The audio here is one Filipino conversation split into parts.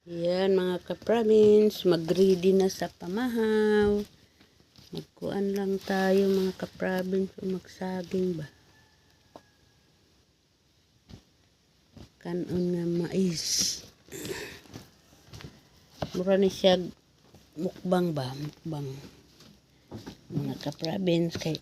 Yan mga ka-province, mag-ready na sa pamahaw. Magkuan lang tayo mga ka-province o magsaging ba. Kanon nga mais. Mura ni siya mukbang ba, mukbang. Mga ka-province kay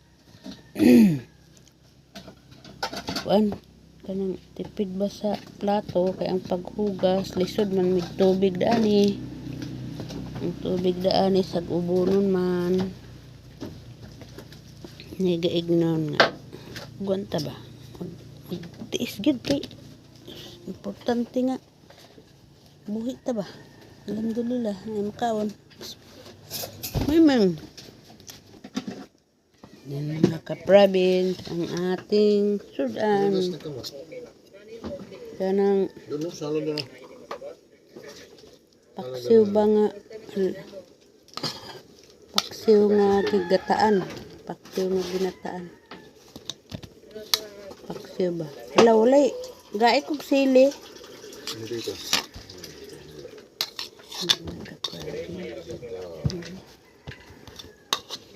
kuan kanang tipid ba sa plato kay ang paghugas lisod man mig tubig daani. Ang tubig daani sa ubonon man. Nigaignon nga. Gwanta ba? Magtiis gid kay importante nga. Buhi ta ba? Alhamdulillah ay makawon. May man. Yan mga ka-province ang ating sudan. Kanang paksiw ba nga paksiw nga gigataan. Paksiw nga ginataan. Paksiw ba? Hala walay. Gae kog sili. Dito.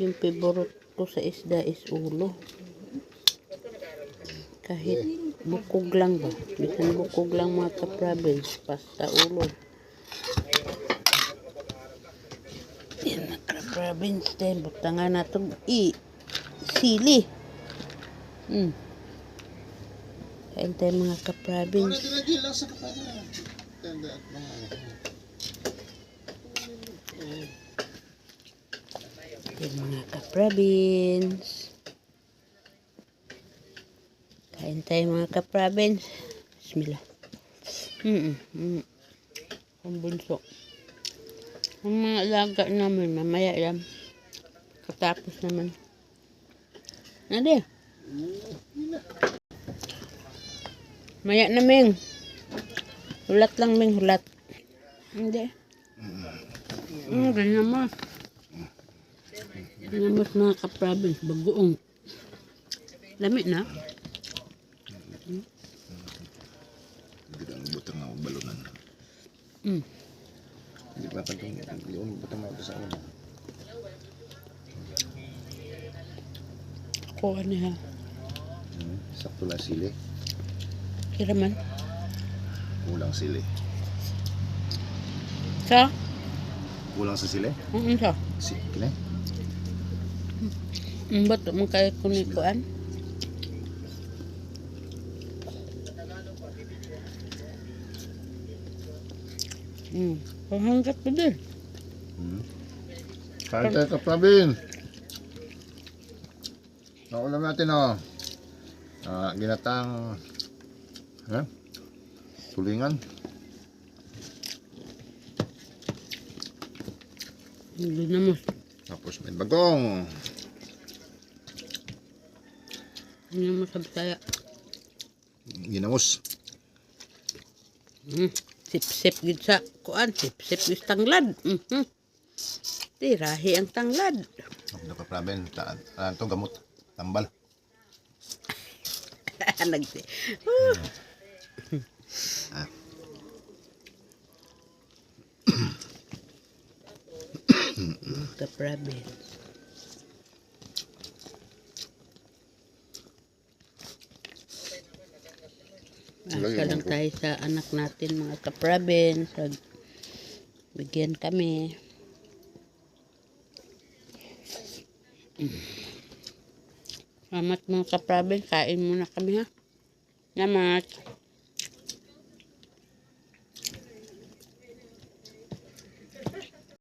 Yung favorite ko sa isda is ulo. Kahit bukog lang ba? Bisan bukog lang mga ka-province. Basta ulo. Yan mga ka-province din. Butangan na itong sili. Kain tayo mga ka-province. Yan mga ka-province. Kain tayo mga ka-province. Bismillah. Ang bunso. Ang mga alaga namin, mamaya lang. Katapos naman. Nade. Maya na, Ming. Hulat lang, Ming. Hulat. Hindi. Ganyan mo. Ganyan mo mga ka-province. Bagoong. Lamig na. Hindi lang butang ako balunan. Hindi pa pagkong yung butang ako sa una. Kuha niya. Sakto lang sili. Kiraman. Kulang sili. Sa? Kulang sa sili? Sa? Kini? Ba't mo kayo kunikuan? Pahanggat pa din. Kain tayo ka-Pravin. Naulam natin ginatang tulingan. Hindi na mo. Tapos may bagong. Hindi mo sa Bisaya. Ginamos. Sip-sip gid sa kuan. Sip-sip gid tanglad. Tirahi ang tanglad. Ano ka-Pravin? Ito gamot. Tambal. Nagsi. Ka-province. Asa lang tayo sa anak natin mga ka-province. Bigyan kami. Salamat mga ka-province. Kain muna kami ha. Salamat.